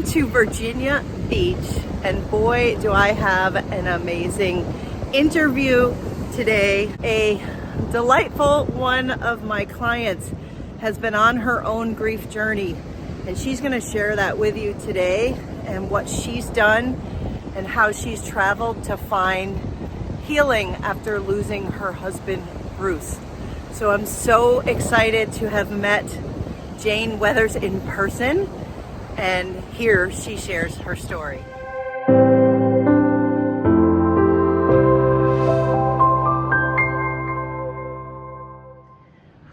to Virginia Beach, and boy, do I have an amazing interview today. A delightful one of my clients has been on her own grief journey, and she's going to share that with you today and what she's done and how she's traveled to find healing after losing her husband, Bruce. So I'm so excited to have met Jayne Weathers in person, and here she shares her story.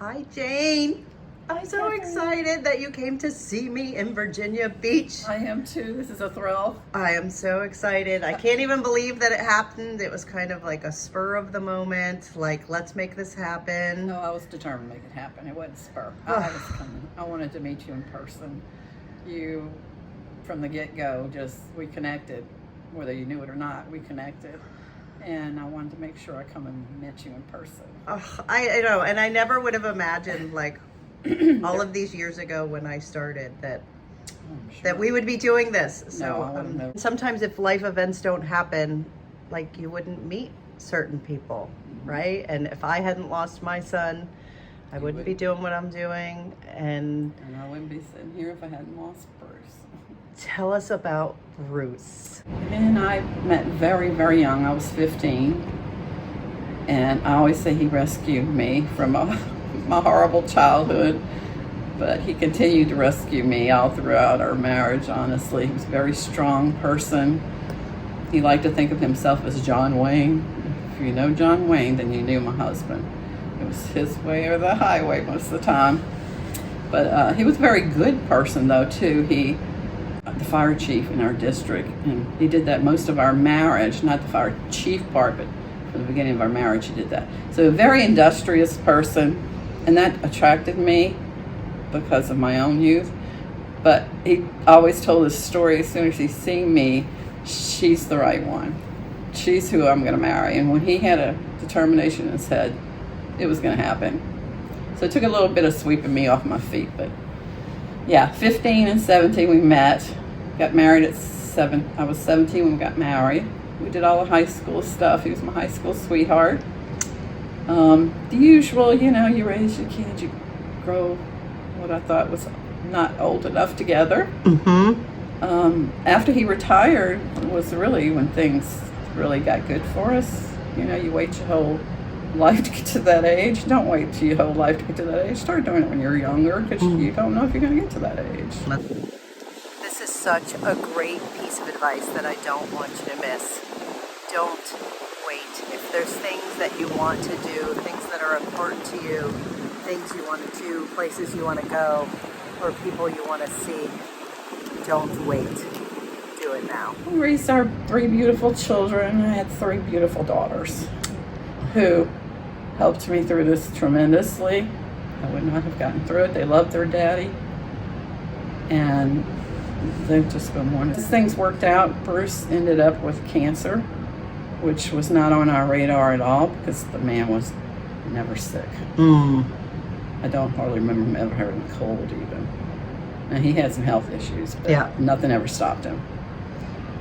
Hi, Jayne. I'm so excited that you came to see me in Virginia Beach. I am too. This is a thrill. I am so excited. I can't even believe that it happened. It was kind of like a spur of the moment, like, let's make this happen. No, I was determined to make it happen. It wasn't spur. I was coming. I wanted to meet you in person. You, from the get-go, we connected. Whether you knew it or not, we connected. And I wanted to make sure I come and met you in person. I know, and I never would have imagined, like, all of these years ago when I started that we would be doing this. So sometimes if life events don't happen, like, you wouldn't meet certain people, right? And if I hadn't lost my son, I wouldn't be doing what I'm doing, and I wouldn't be sitting here if I hadn't lost Bruce. Tell us about Bruce. And I met very, very young. I was 15, and I always say he rescued me from my horrible childhood, but he continued to rescue me all throughout our marriage. Honestly, he was a very strong person. He liked to think of himself as John Wayne. If you know John Wayne, then you knew my husband. It was his way or the highway most of the time. But he was a very good person, though, too. He the fire chief in our district, and he did that most of our marriage, not the fire chief part, but from the beginning of our marriage he did that. So a very industrious person, and that attracted me because of my own youth. But he always told this story: as soon as he seen me, she's the right one. She's who I'm going to marry. And when he had a determination in his head, it was going to happen. So it took a little bit of sweeping me off my feet. But yeah, 15 and 17 we met. Got married at 7. I was 17 when we got married. We did all the high school stuff. He was my high school sweetheart. The usual, you raise your kids, you grow what I thought was not old enough together. After he retired was really when things really got good for us. You wait your whole life to get to that age. Don't wait till your whole life to get to that age. Start doing it when you're younger, because you don't know if you're going to get to that age. This is such a great piece of advice that I don't want you to miss. Don't wait. If there's things that you want to do, things that are important to you, things you want to do, places you want to go, or people you want to see, don't wait. Do it now. We raised our 3 beautiful children. I had 3 beautiful daughters who helped me through this tremendously. I would not have gotten through it. They loved their daddy, and they've just been wonderful. Things worked out. Bruce ended up with cancer, which was not on our radar at all, because the man was never sick. I don't hardly remember him ever having a cold even. And he had some health issues, but nothing ever stopped him.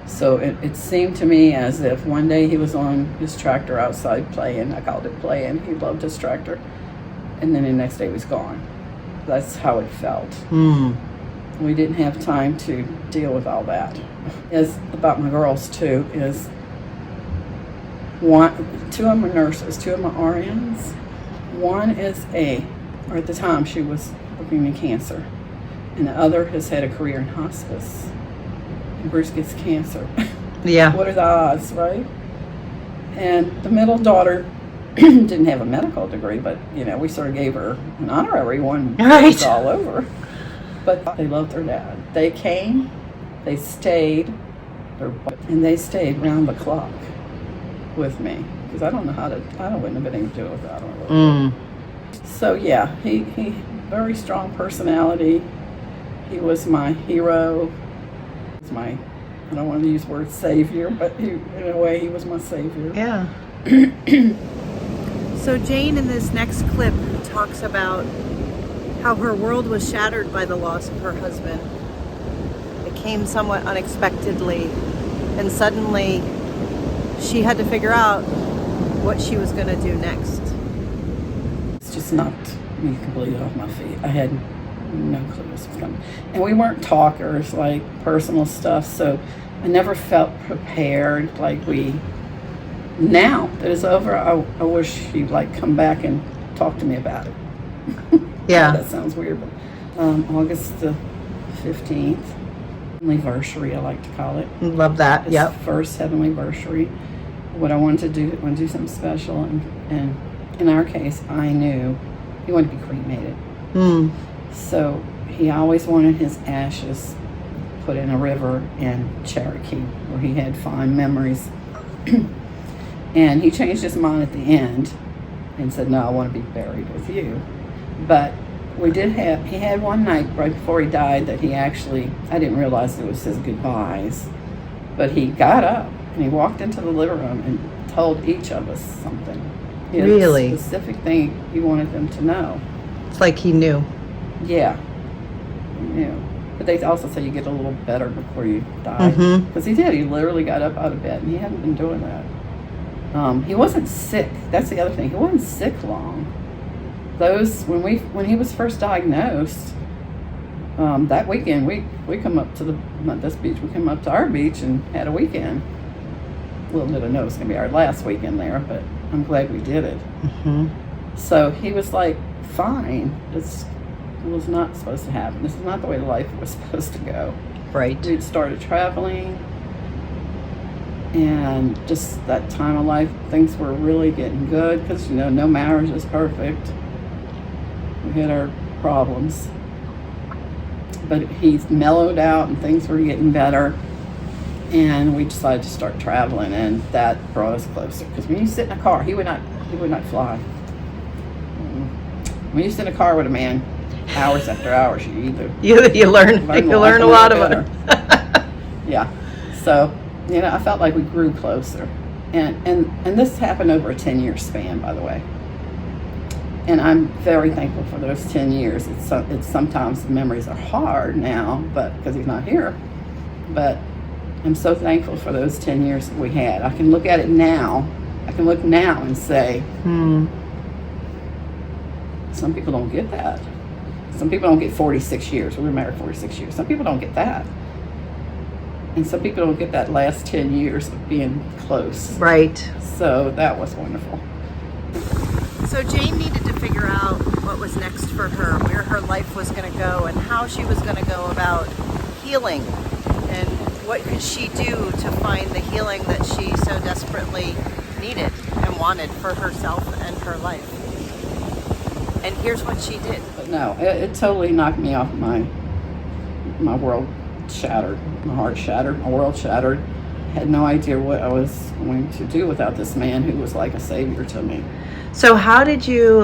So it seemed to me as if one day he was on his tractor outside playing. I called it playing. He loved his tractor. And then the next day he was gone. That's how it felt. We didn't have time to deal with all that. As about my girls too, is 2 of them are nurses, 2 of them are RNs. One is or at the time she was working in cancer, and the other has had a career in hospice. And Bruce gets cancer. Yeah. What are the odds, right? And the middle daughter didn't have a medical degree, but we sort of gave her an honorary one. Right. All over. But they loved their dad. They came, they stayed, and they stayed round the clock with me, because I wouldn't have been able to do it without them. So yeah, he very strong personality. He was my hero. I don't want to use the word savior, but in a way he was my savior. Yeah. So Jayne in this next clip talks about how her world was shattered by the loss of her husband. The came somewhat unexpectedly, and suddenly she had to figure out what she was going to do next. It's just knocked me completely off my feet. I had no clue this was coming. And we weren't talkers, like personal stuff, so I never felt prepared like we... Now that it's over, I wish he'd like come back and talk to me about it. Yeah. That sounds weird, but August the 15th, anniversary, I like to call it. Love that. It's Yep. first heavenly anniversary. What I wanted to do, I wanted to do something special, and in our case, I knew he wanted to be cremated. So he always wanted his ashes put in a river in Cherokee, where he had fond memories. And he changed his mind at the end and said, no, I want to be buried with you. But he had one night right before he died that he actually, I didn't realize it was his goodbyes, but he got up and he walked into the living room and told each of us something. He had Really? a specific thing he wanted them to know. It's like he knew. Yeah. He knew. But they also say you get a little better before you die. Because he did. He literally got up out of bed, and he hadn't been doing that. He wasn't sick. That's the other thing. He wasn't sick long. When he was first diagnosed, that weekend we come up to not this beach. We came up to our beach and had a weekend. Little did I know it was going to be our last weekend there, but I'm glad we did it. So he was like, fine. This was not supposed to happen. This is not the way life was supposed to go. Right. We'd started traveling, and just that time of life, things were really getting good because, no marriage is perfect. We had our problems. But he's mellowed out and things were getting better. And we decided to start traveling, and that brought us closer. Because when you sit in a car, he would not fly. When you sit in a car with a man, hours after hours, you learn a lot of it. Yeah. So, I felt like we grew closer. And this happened over a 10-year span, by the way. And I'm very thankful for those 10 years. It's sometimes memories are hard now, but because he's not here. But I'm so thankful for those 10 years that we had. I can look at it now. I can look now and say, some people don't get that. Some people don't get 46 years. We were married 46 years. Some people don't get that. And some people don't get that last 10 years of being close. Right. So that was wonderful. So Jayne needed to figure out what was next for her, where her life was going to go, and how she was going to go about healing, and what could she do to find the healing that she so desperately needed and wanted for herself and her life. And here's what she did. But no, it totally knocked me off. My world shattered, my heart shattered, my world shattered. I had no idea what I was going to do without this man who was like a savior to me. So how did you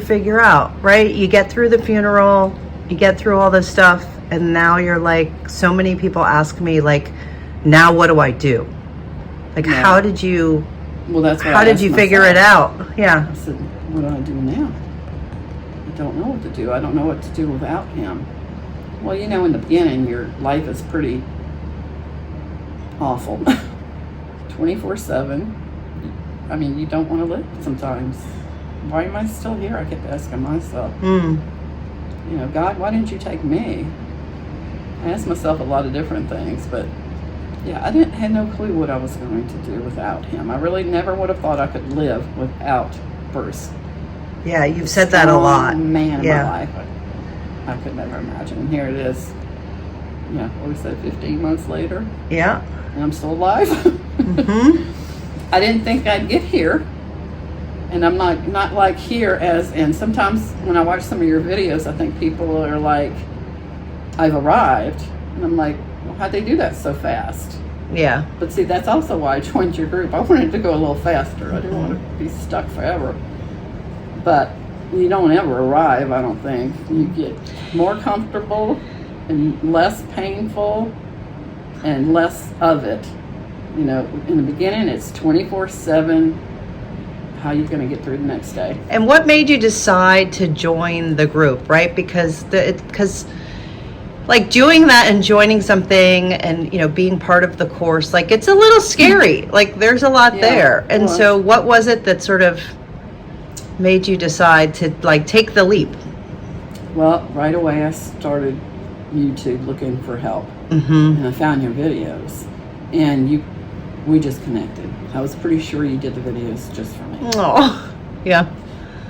figure out, right? You get through the funeral, you get through all this stuff, and now you're like, so many people ask me, like, now what do I do? Like, how did you, how did you figure it out? Yeah. I said, what do I do now? I don't know what to do. I don't know what to do without him. Well, in the beginning, your life is pretty awful. 24/7. I mean, you don't want to live sometimes. Why am I still here? I kept asking myself. God, why didn't you take me? I asked myself a lot of different things, but yeah, I had no clue what I was going to do without him. I really never would have thought I could live without Bruce. Yeah, you've said that a lot. Man in my life. I could never imagine. And here it is. What we said, 15 months later. Yeah. And I'm still alive. I didn't think I'd get here, and I'm not like here as, and sometimes when I watch some of your videos, I think people are like, I've arrived, and I'm like, well, how'd they do that so fast? Yeah. But see, that's also why I joined your group. I wanted to go a little faster. I didn't want to be stuck forever. But you don't ever arrive, I don't think. You get more comfortable and less painful and less of it. In the beginning, it's 24/7. How are you going to get through the next day? And what made you decide to join the group, right? Because like doing that and joining something and, you know, being part of the course, like it's a little scary. Like there's a lot there. And well, so what was it that sort of made you decide to like take the leap? Well, right away I started YouTube looking for help. And I found your videos, and we just connected. I was pretty sure you did the videos just for me. Oh, yeah.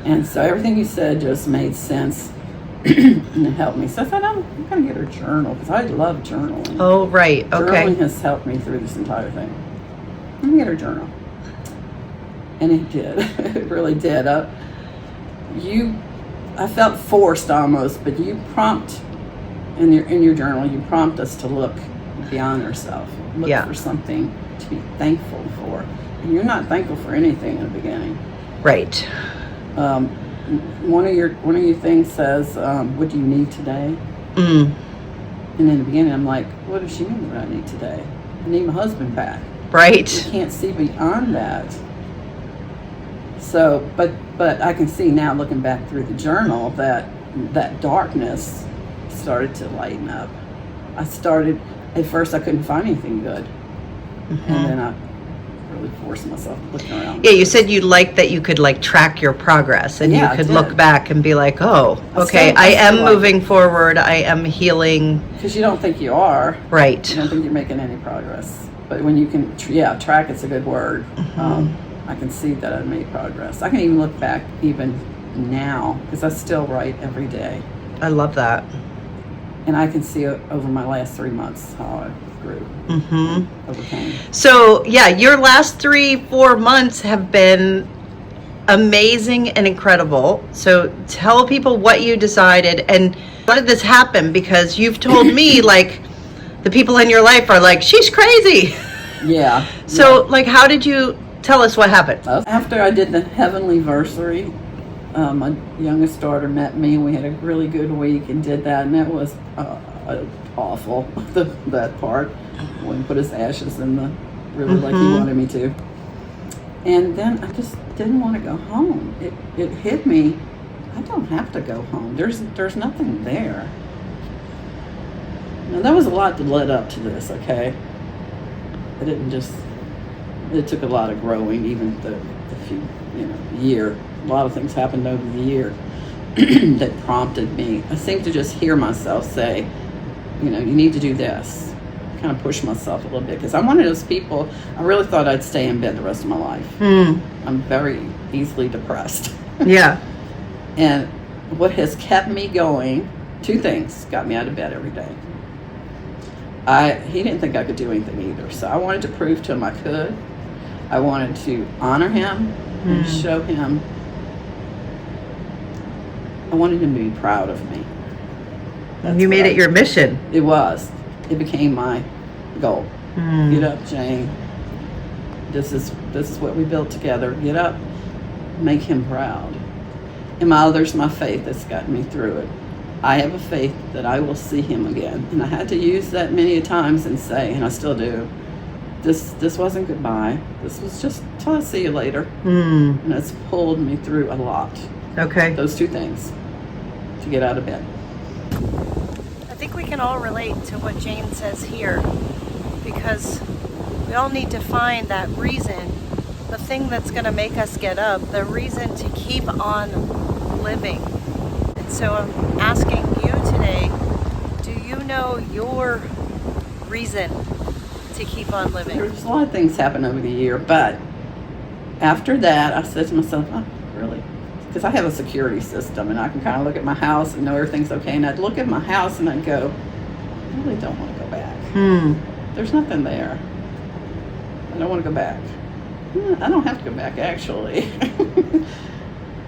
And so everything you said just made sense. And it helped me. So I thought, I'm going to get her journal, because I love journaling. Oh, right. Okay. Journaling has helped me through this entire thing. Let me get her journal. And it did. It really did. I felt forced almost, but you prompt in your journal, you prompt us to look beyond ourselves. Look for something to be thankful for. And you're not thankful for anything in the beginning. Right. One of your things says, what do you need today? And in the beginning I'm like, what does she mean what I need today? I need my husband back. Right. You can't see beyond that. So, but I can see now, looking back through the journal, that darkness started to lighten up. At first I couldn't find anything good. And then I really forced myself to look around. Yeah, you said you liked that you could like track your progress, and you could look back and be like, oh, okay, I am moving forward, I am healing. Because you don't think you are. Right. You don't think you're making any progress. But when you can, track, it's a good word. I can see that I made progress. I can even look back even now, because I still write every day. I love that. And I can see over my last 3 months how I grew, overcame. So yeah, your last 3-4 months have been amazing and incredible. So tell people what you decided and how did this happen? Because you've told me like the people in your life are like, she's crazy. Yeah. So like, how did you tell us what happened? After I did the Heavenly Versary, my youngest daughter met me, and we had a really good week and did that, and that was awful, that part, when he put his ashes in the river like he wanted me to. And then I just didn't want to go home. It hit me, I don't have to go home. There's nothing there. Now, that was a lot to lead up to this, okay? It took a lot of growing, even the few, year. A lot of things happened over the year that prompted me. I seemed to just hear myself say, you need to do this. Kind of push myself a little bit, because I'm one of those people, I really thought I'd stay in bed the rest of my life. I'm very easily depressed. Yeah. And what has kept me going, 2 things got me out of bed every day. He didn't think I could do anything either, so I wanted to prove to him I could. I wanted to honor him and show him. I wanted him to be proud of me. You made it your mission. It was. It became my goal. Get up, Jayne. This is what we built together. Get up. Make him proud. And my faith that's gotten me through it. I have a faith that I will see him again. And I had to use that many times and say, and I still do, this wasn't goodbye. This was just till I see you later. And it's pulled me through a lot. Okay. Those 2 things to get out of bed. I think we can all relate to what Jayne says here, because we all need to find that reason, the thing that's going to make us get up, the reason to keep on living. And so I'm asking you today, do you know your reason to keep on living? There's a lot of things happen over the year, but after that, I said to myself, oh, really? Because I have a security system, and I can kind of look at my house and know everything's okay. And I'd look at my house and I'd go, I really don't want to go back. There's nothing there. I don't want to go back. I don't have to go back, actually.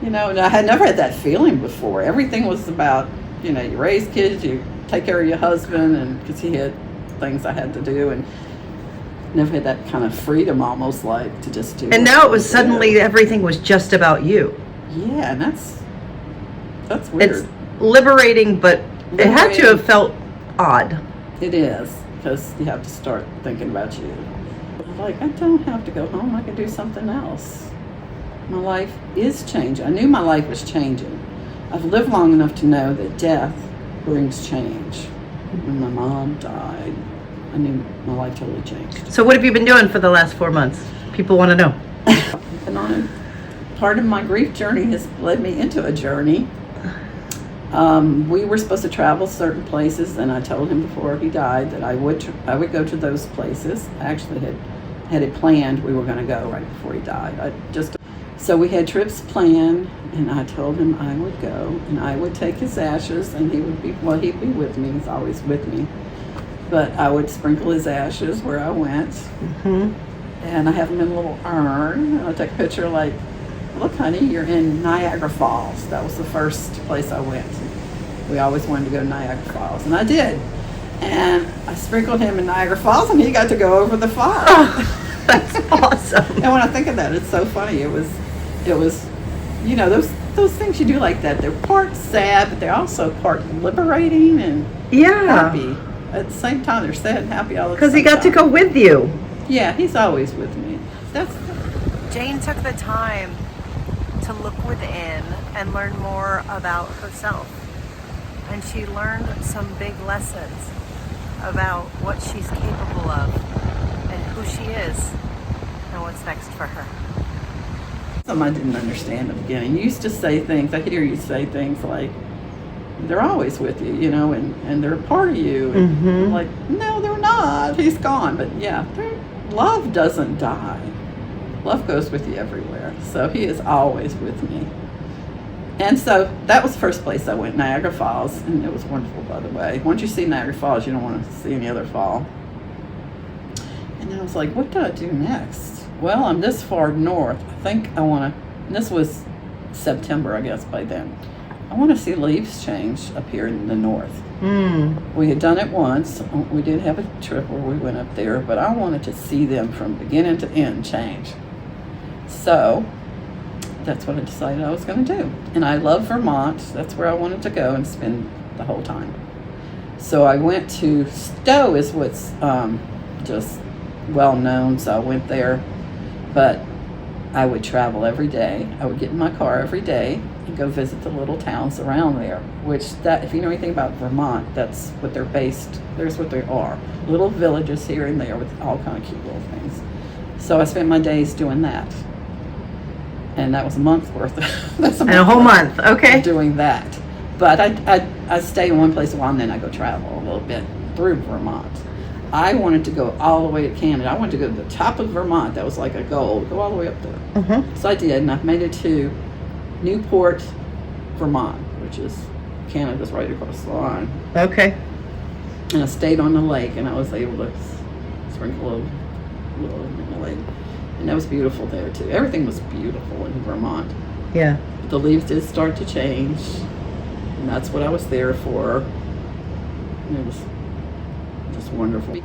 And I had never had that feeling before. Everything was about, you raise kids, you take care of your husband, and because he had things I had to do, and never had that kind of freedom, almost like to just do. And now it was suddenly everything was just about you. Yeah, and that's weird. It's liberating, but it had to have felt odd. It is, because you have to start thinking about you. Like, I don't have to go home. I can do something else. My life is changing. I knew my life was changing. I've lived long enough to know that death brings change. when my mom died, I knew my life totally changed. So what have you been doing for the last 4 months? People want to know. And on part of my grief journey has led me into a journey. We were supposed to travel certain places, and I told him before he died that I would go to those places. I actually had it planned. We were going to go right before he died. So we had trips planned, and I told him I would go, and I would take his ashes, and he'd be with me. He's always with me. But I would sprinkle his ashes where I went, and I have them in a little urn. And I'd take a picture like, look, honey, you're in Niagara Falls. That was the first place I went. We always wanted to go to Niagara Falls, and I did. And I sprinkled him in Niagara Falls, and he got to go over the falls. Oh, that's awesome. And when I think of that, it's so funny. It was, you know, those things you do like that. They're part sad, but they're also part liberating and happy. At the same time, they're sad and happy all the time. Because he got to go with you. Yeah, he's always with me. Jayne took the time to look within and learn more about herself. And she learned some big lessons about what she's capable of and who she is and what's next for her. Something I didn't understand at the beginning. You used to say things, I could hear you say things like, they're always with you, you know, and they're a part of you. And I'm like, no, they're not. He's gone. But yeah, love doesn't die. Love goes with you everywhere. So he is always with me. And so that was the first place I went, Niagara Falls, and it was wonderful, by the way. Once you see Niagara Falls, you don't want to see any other fall. And then I was like, what do I do next? Well, I'm this far north. I think I want to, and this was September, I guess, by then. I want to see leaves change up here in the north. We had done it once. We did have a trip where we went up there, but I wanted to see them from beginning to end change. So that's what I decided I was going to do. And I love Vermont. That's where I wanted to go and spend the whole time. So I went to Stowe, is what's just well known. So I went there, but I would travel every day. I would get in my car every day and go visit the little towns around there, which that, if you know anything about Vermont, that's what they're based, there's what they are. Little villages here and there with all kind of cute little things. So I spent my days doing that. And that was a month's worth. That's a whole month, okay. Doing that. But I stay in one place a while, and then I go travel a little bit through Vermont. I wanted to go all the way to Canada. I wanted to go to the top of Vermont. That was like a goal, go all the way up there. So I did, and I've made it to Newport, Vermont, which is Canada's right across the line. Okay. And I stayed on the lake, and I was able to sprinkle a little in the lake. And that was beautiful there, too. Everything was beautiful in Vermont. Yeah. But the leaves did start to change, and that's what I was there for. And it was just wonderful.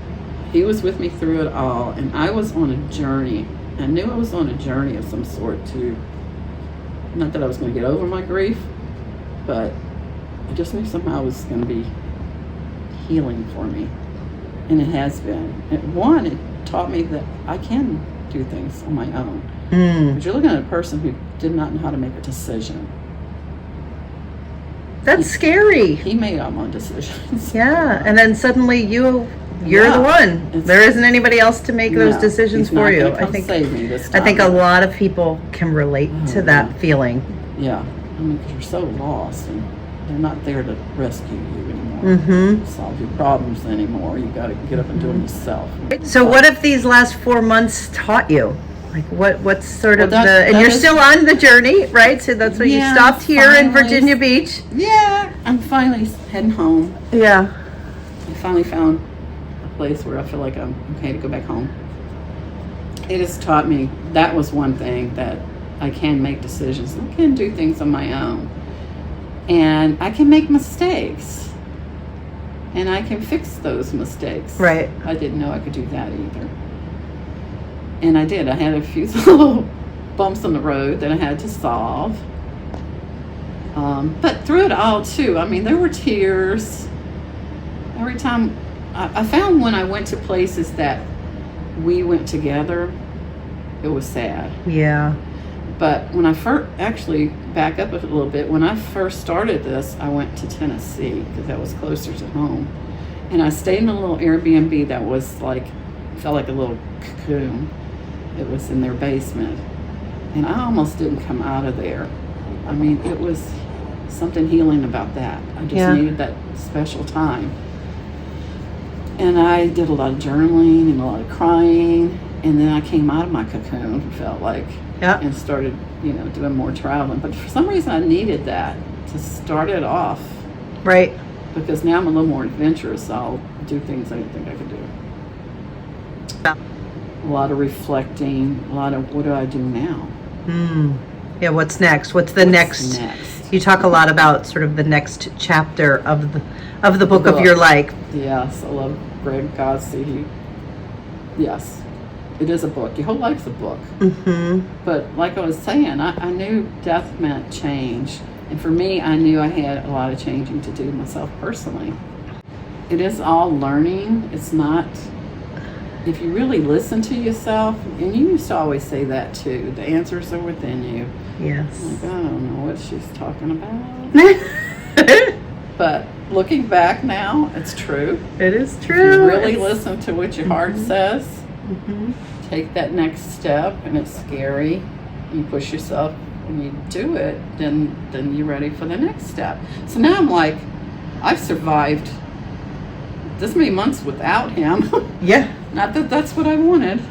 He was with me through it all, and I was on a journey. I knew I was on a journey of some sort, too. Not that I was going to get over my grief, but I just knew somehow it was going to be healing for me. And it has been. It taught me that I can do things on my own. But you're looking at a person who did not know how to make a decision. That's scary. He made all my decisions. Yeah, and then suddenly you're the one. There isn't anybody else to make those decisions for you. I think save me this time. I think a lot of people can relate to that feeling. Yeah, I mean, because you're so lost, and they're not there to rescue you anymore. Solve your problems anymore. You got to get up and do them yourself. So what have these last 4 months taught you? Like what's sort of and you're still on the journey, right? So that's what you stopped here in Virginia Beach. Yeah, I'm finally heading home. Yeah. I finally found a place where I feel like I'm okay to go back home. It has taught me, that was one thing, that I can make decisions. I can do things on my own. And I can make mistakes. And I can fix those mistakes. Right. I didn't know I could do that either. And I did. I had a few little bumps on the road that I had to solve. But through it all, too, I mean, there were tears. Every time, I found when I went to places that we went together, it was sad. Yeah. But when I first, actually, back up a little bit, when I first started this, I went to Tennessee because that was closer to home. And I stayed in a little Airbnb that was like, felt like a little cocoon. It was in their basement. And I almost didn't come out of there. I mean, it was something healing about that. I just needed that special time. And I did a lot of journaling and a lot of crying. And then I came out of my cocoon, felt like, and started, doing more traveling. But for some reason, I needed that to start it off. Right. Because now I'm a little more adventurous. I'll do things I didn't think I could do. Yeah. A lot of reflecting, a lot of what do I do now? Yeah, what's next? What's next? You talk a lot about sort of the next chapter of the book of your life. Yes, I love Greg Godsey. Yes, it is a book. Your whole life's a book. But like I was saying, I knew death meant change. And for me, I knew I had a lot of changing to do myself personally. It is all learning. It's not, if you really listen to yourself, and you used to always say that too, the answers are within you. Yes. Like, I don't know what she's talking about. But looking back now, it's true. It is true. If you really listen to what your heart says, take that next step, and it's scary. You push yourself and you do it, then you're ready for the next step. So now I'm like, I've survived this many months without him. Yeah. Not that that's what I wanted.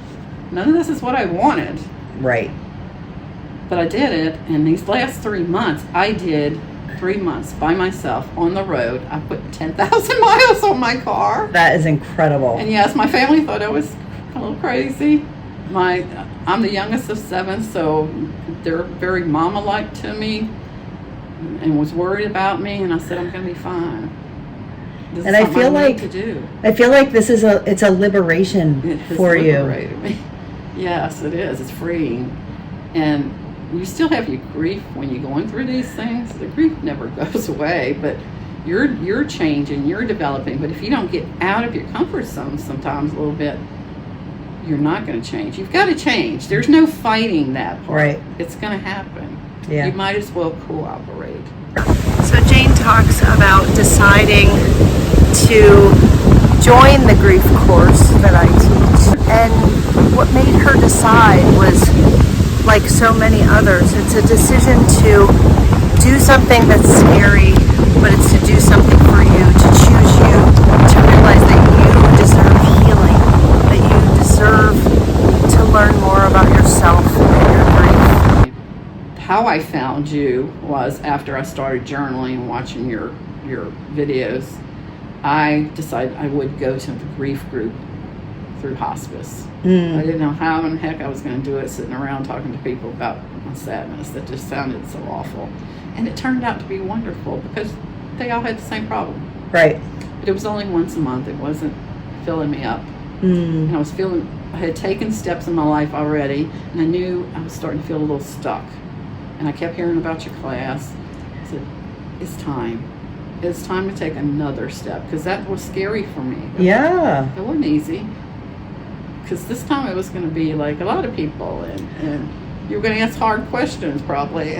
None of this is what I wanted. Right. But I did it, and these last 3 months, I did 3 months by myself on the road. I put 10,000 miles on my car. That is incredible. And yes, my family thought I was a little crazy. I'm the youngest of 7, so they're very mama-like to me, and was worried about me. And I said, I'm going to be fine. This and is I feel like to do. I feel like this is it's a liberation for you. Me. Yes, it is. It's freeing, and you still have your grief when you're going through these things. The grief never goes away, but you're changing, you're developing. But if you don't get out of your comfort zone sometimes a little bit, you're not going to change. You've got to change. There's no fighting that part. Right. It's going to happen. Yeah. You might as well cooperate. So Jayne talks about deciding to join the grief course that I teach. And what made her decide was, like so many others, it's a decision to do something that's scary, but it's to do something for you, to choose you, to realize that you deserve healing, that you deserve to learn more about yourself and your grief. How I found you was after I started journaling and watching your videos. I decided I would go to the grief group through hospice. I didn't know how in the heck I was going to do it, sitting around talking to people about my sadness. That just sounded so awful. And it turned out to be wonderful because they all had the same problem. Right. But it was only once a month. It wasn't filling me up. And I had taken steps in my life already, and I knew I was starting to feel a little stuck. And I kept hearing about your class. I said, it's time. It's time to take another step, because that was scary for me. It wasn't easy. Because this time it was going to be like a lot of people, and you were going to ask hard questions probably.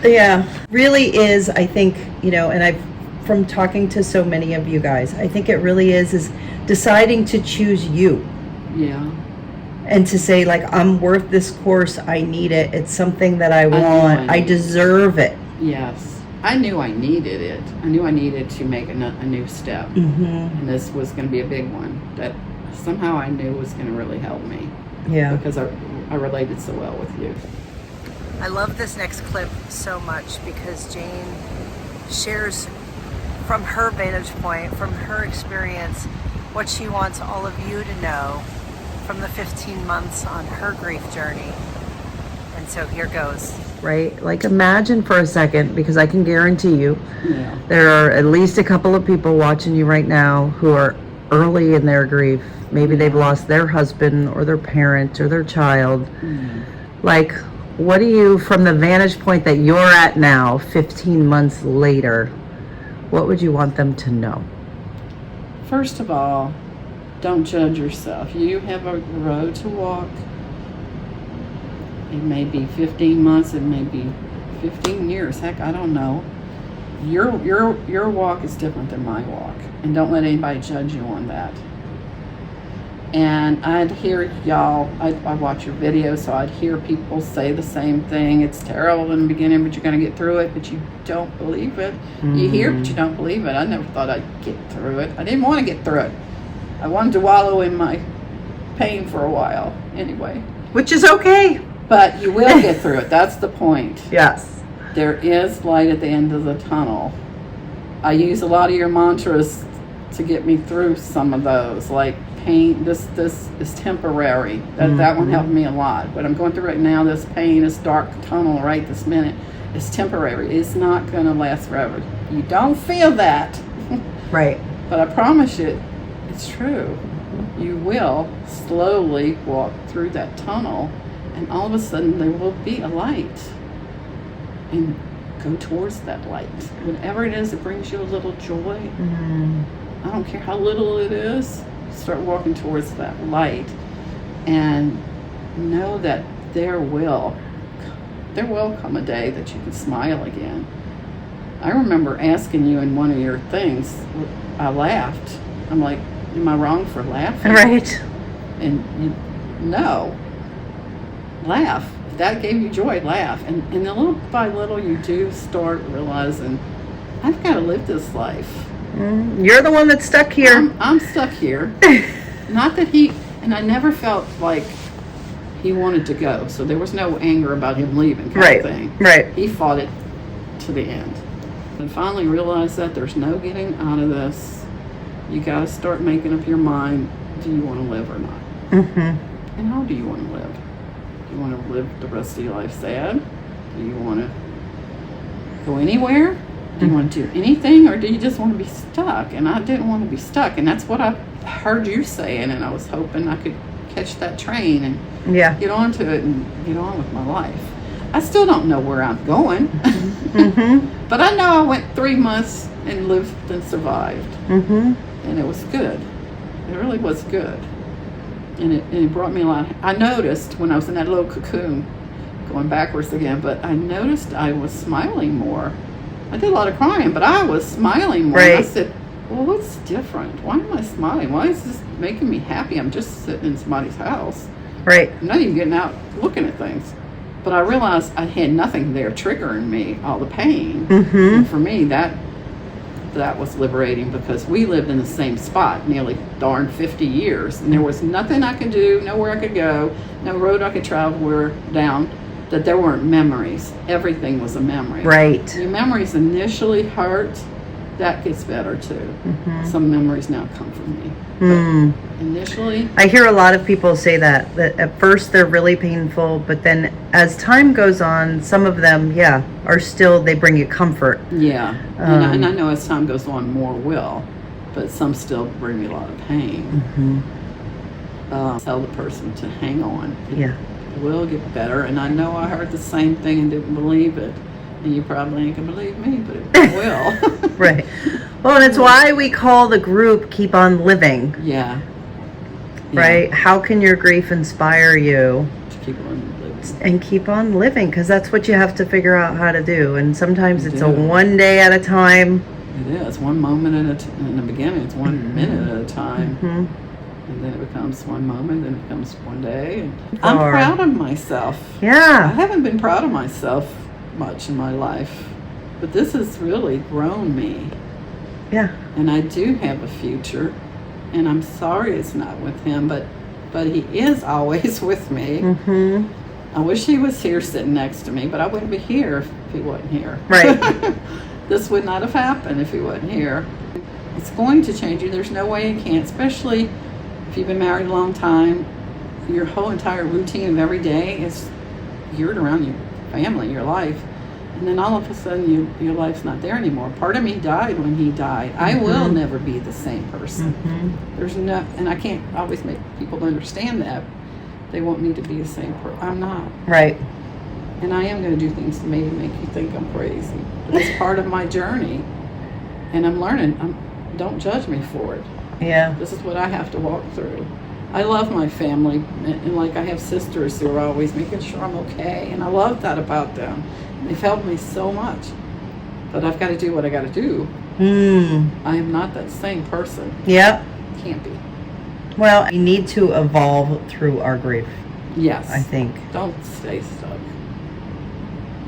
Yeah, really is, I think, and from talking to so many of you guys, I think it really is deciding to choose you. Yeah. And to say, like, I'm worth this course, I need it, it's something that I want, I deserve it. Yes. I knew I needed it. I knew I needed to make a new step. And this was going to be a big one that somehow I knew was going to really help me. Yeah. Because I related so well with you. I love this next clip so much because Jayne shares from her vantage point, from her experience, what she wants all of you to know from the 15 months on her grief journey. And so here goes. Right? Like, imagine for a second, because I can guarantee you there are at least a couple of people watching you right now who are early in their grief. Maybe they've lost their husband or their parent or their child. Like, what do you, from the vantage point that you're at now, 15 months later, what would you want them to know? First of all, don't judge yourself. You have a road to walk. It may be 15 months, it may be 15 years, heck, I don't know. your walk is different than my walk, and don't let anybody judge you on that. And I'd hear y'all, I watch your videos, so I'd hear people say the same thing. It's terrible in the beginning, but you're going to get through it, but you don't believe it. You hear, but you don't believe it. I never thought I'd get through it. I didn't want to get through it. I wanted to wallow in my pain for a while anyway. Which is okay. But you will get through it. That's the point. Yes. There is light at the end of the tunnel. I use a lot of your mantras to get me through some of those, like pain, this is temporary. That one helped me a lot. What I'm going through right now, this pain, this dark tunnel right this minute, is temporary. It's not going to last forever. You don't feel that. Right. But I promise you, it's true. You will slowly walk through that tunnel, and all of a sudden there will be a light. And go towards that light. Whatever it is that brings you a little joy, I don't care how little it is, start walking towards that light, and know that there will come a day that you can smile again. I remember asking you in one of your things, I laughed. I'm like, am I wrong for laughing? Right. And no, laugh. If that gave you joy, laugh. And little by little, you do start realizing, I've got to live this life. You're the one that's stuck here. I'm stuck here. Not that and I never felt like he wanted to go. So there was no anger about him leaving kind of thing. Right. He fought it to the end. And finally realized that there's no getting out of this. You got to start making up your mind, do you want to live or not? And how do you want to live? Do you want to live the rest of your life sad? Do you want to go anywhere? Do you want to do anything, or do you just want to be stuck? And I didn't want to be stuck, and that's what I heard you saying, and I was hoping I could catch that train and get onto it and get on with my life. I still don't know where I'm going, but I know I went 3 months and lived and survived, and it was good. It really was good, and it brought me a lot. I noticed when I was in that little cocoon, going backwards again, but I noticed I was smiling more. I did a lot of crying, but I was smiling more. Right. I said, well, what's different? Why am I smiling? Why is this making me happy? I'm just sitting in somebody's house. Right. I'm not even getting out looking at things. But I realized I had nothing there triggering me, all the pain. And for me, that was liberating, because we lived in the same spot nearly darn 50 years. And there was nothing I could do, nowhere I could go, no road I could travel down, that there weren't memories. Everything was a memory. Right. Your memories initially hurt. That gets better too. Some memories now come from me. But initially, I hear a lot of people say that at first they're really painful, but then as time goes on, some of them, are still, they bring you comfort. Yeah. And I know as time goes on, more will, but some still bring me a lot of pain. Tell the person to hang on. It will get better. And I know I heard the same thing and didn't believe it. And you probably ain't gonna believe me, but it will. Right. Well, and it's why we call the group Keep On Living. Yeah. Right? How can your grief inspire you To keep on living. and keep on living? Because that's what you have to figure out how to do. And sometimes You it's do. a one day at a time. It is. One moment in the beginning, it's 1 minute at a time. And then it becomes one moment, then it becomes one day. And I'm proud of myself. I Yeah. haven't been proud of myself much in my life, but this has really grown me. Yeah. And I do have a future, and I'm sorry it's not with him, but he is always with me. I wish he was here sitting next to me, but I wouldn't be here if he wasn't here. Right. This would not have happened if he wasn't here. It's going to change you. There's no way it can't, especially if you've been married a long time. Your whole entire routine of every day is geared around your family, your life. And then all of a sudden your life's not there anymore. Part of me died when he died. I will never be the same person. There's no, and I can't always make people understand that. They want me to be the same person. I'm not. Right. And I am going to do things to maybe make you think I'm crazy. But it's part of my journey. And I'm learning. Don't judge me for it. Yeah. This is what I have to walk through. I love my family, and like I have sisters who are always making sure I'm okay, and I love that about them. They've helped me so much. but I've got to do what I got to do. I am not that same person. Yep. Can't be. Well, we need to evolve through our grief. Yes. I think. Don't stay stuck.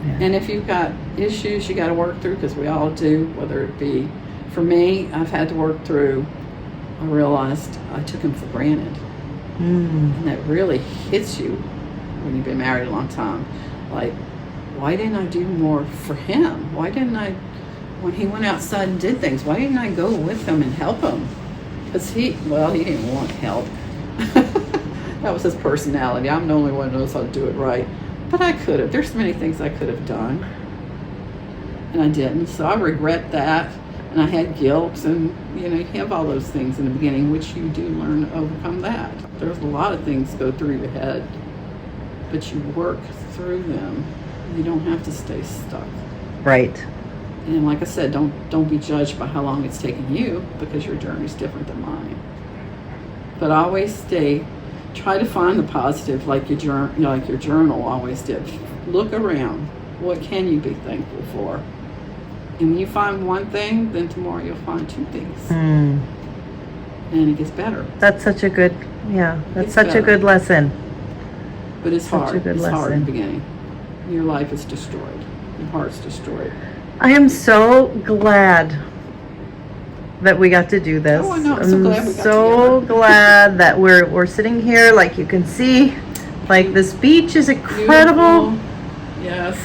Yeah. And if you've got issues you got to work through, because we all do, whether it be, for me, I've had to work through, I realized I took him for granted. And that really hits you when you've been married a long time. Like, why didn't I do more for him? Why didn't I, when he went outside and did things, why didn't I go with him and help him? Because he didn't want help. That was his personality. I'm the only one who knows how to do it right. But I could have. There's many things I could have done. And I didn't. So I regret that. And I had guilt. And, you have all those things in the beginning, which you do learn to overcome that. There's a lot of things go through your head. But you work through them. You don't have to stay stuck. Right. And like I said, don't be judged by how long it's taken you, because your journey's different than mine. But always try to find the positive, like your journal always did. Look around. What can you be thankful for? And when you find one thing, then tomorrow you'll find two things. And it gets better. That's such a good, that's such a good lesson. But it's hard. Such a good it's hard in lesson. the beginning. Your life is destroyed. Your heart's destroyed. I am so glad that we got to do this. Oh, I know. I'm so glad we got so together. glad that we're sitting here, like you can see. Like, this beach is incredible. Beautiful. Yes.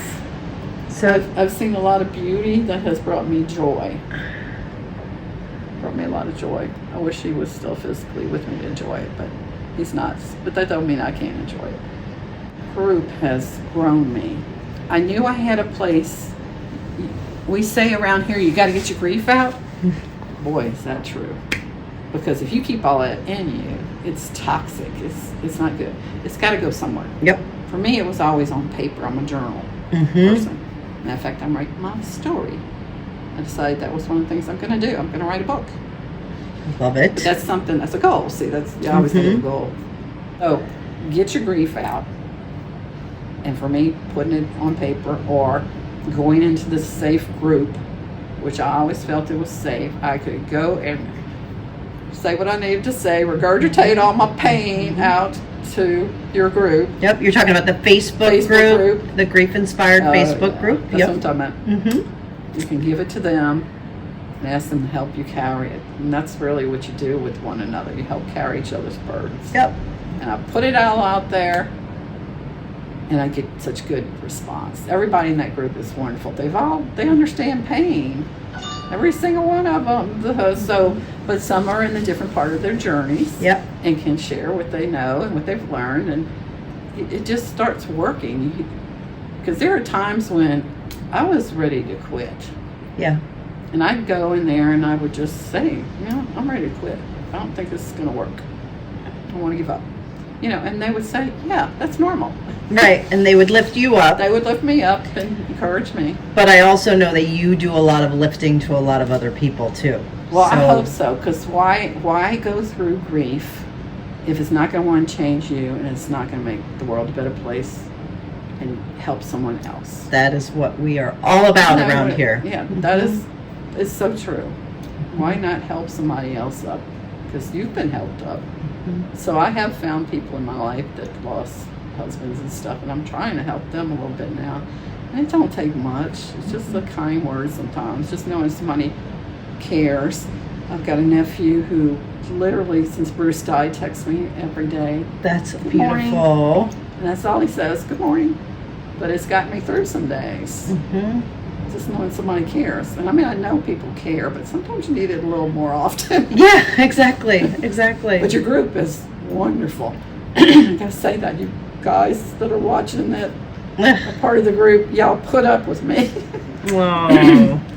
So I've seen a lot of beauty that has brought me joy. Brought me a lot of joy. I wish he was still physically with me to enjoy it, but he's not. But that don't mean I can't enjoy it. Group has grown me. I knew I had a place. We say around here, you got to get your grief out. Boy, is that true. Because if you keep all that in you, it's toxic. It's not good. It's got to go somewhere. Yep. For me, it was always on paper. I'm a journal person. Matter of fact, I'm writing my story. I decided that was one of the things I'm going to do. I'm going to write a book. Love it. But that's something, that's a goal. See, you always have a goal. So, get your grief out. And for me, putting it on paper or going into this safe group, which I always felt it was safe. I could go and say what I needed to say, regurgitate all my pain out to your group. Yep, you're talking about the Facebook group, the grief-inspired Facebook group. That's what I'm talking about. You can give it to them and ask them to help you carry it. And that's really what you do with one another. You help carry each other's burdens. Yep. And I put it all out there, and I get such good response. Everybody in that group is wonderful. They understand pain. Every single one of them. But some are in a different part of their journeys. Yep. And can share what they know and what they've learned, and it just starts working. Because there are times when I was ready to quit. Yeah. And I'd go in there and I would just say, I'm ready to quit. I don't think this is going to work. I want to give up. And they would say, yeah, that's normal. Right, and they would lift you up. They would lift me up and encourage me. But I also know that you do a lot of lifting to a lot of other people too. Well, I hope so, because why go through grief if it's not going to want to change you and it's not going to make the world a better place and help someone else? That is what we are all about around here. Yeah, that is so true. Why not help somebody else up? Because you've been helped up. So I have found people in my life that lost husbands and stuff, and I'm trying to help them a little bit now. And it don't take much. It's just the kind words sometimes. Just knowing somebody cares. I've got a nephew who literally, since Bruce died, texts me every day. That's Good beautiful. Morning. And that's all he says, good morning. But it's got me through some days. Just knowing somebody cares. And I know people care, but sometimes you need it a little more often. Yeah, exactly. But your group is wonderful. I gotta say that. You guys that are watching that are part of the group, y'all put up with me. Wow.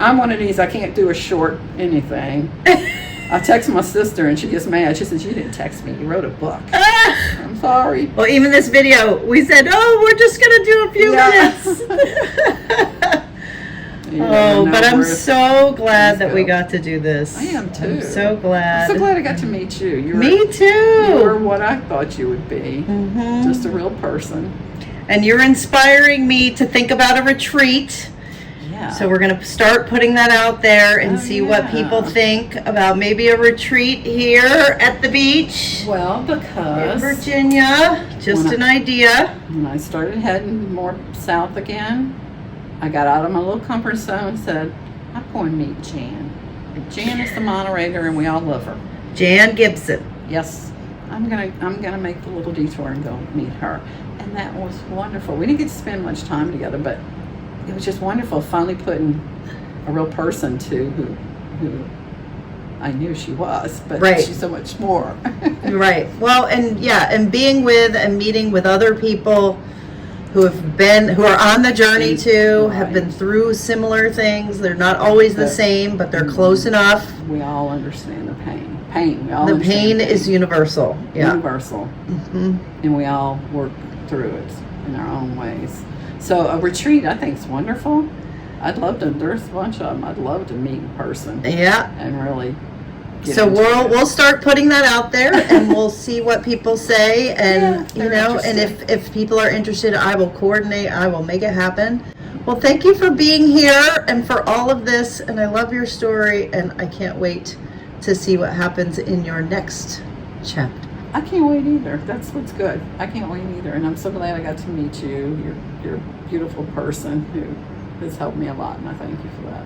I'm one of these, I can't do a short anything. I text my sister and she gets mad. She says, you didn't text me, you wrote a book. I'm sorry. Well, even this video, we said, we're just gonna do a few minutes. But I'm so glad that we got to do this. I am too. I'm so glad. I'm so glad I got to meet you. Me too. You were what I thought you would be. Just a real person. And you're inspiring me to think about a retreat. Yeah. So we're going to start putting that out there and see what people yeah. think about maybe a retreat here at the beach Well, in because Virginia. Just an idea. when I started heading more south again, I got out of my little comfort zone and said, I'm going to meet Jan. Jan is the moderator, and we all love her. Jan Gibson. Yes, I'm gonna make the little detour and go meet her, and that was wonderful. We didn't get to spend much time together, but it was just wonderful. Finally putting a real person to who I knew she was, but Right. she's so much more. Right. Well, and yeah, and being with and meeting with other people who are on the journey too, have been through similar things. They're not always the same, but they're close enough. We all understand the pain. We all The understand pain is universal. Yeah. universal, Mhm. and we all work through it in our own ways. So a retreat, I think, is wonderful. There's a bunch of them I'd love to meet in person Yeah. and really get So into it. we'll start putting that out there, and we'll see what people say, and Yeah, you know, and if people are interested, I will coordinate. I will make it happen. Well, thank you for being here and for all of this, and I love your story, and I can't wait to see what happens in your next chapter. I can't wait either. That's what's good. I can't wait either, and I'm so glad I got to meet you. You're a beautiful person who has helped me a lot, and I thank you for that.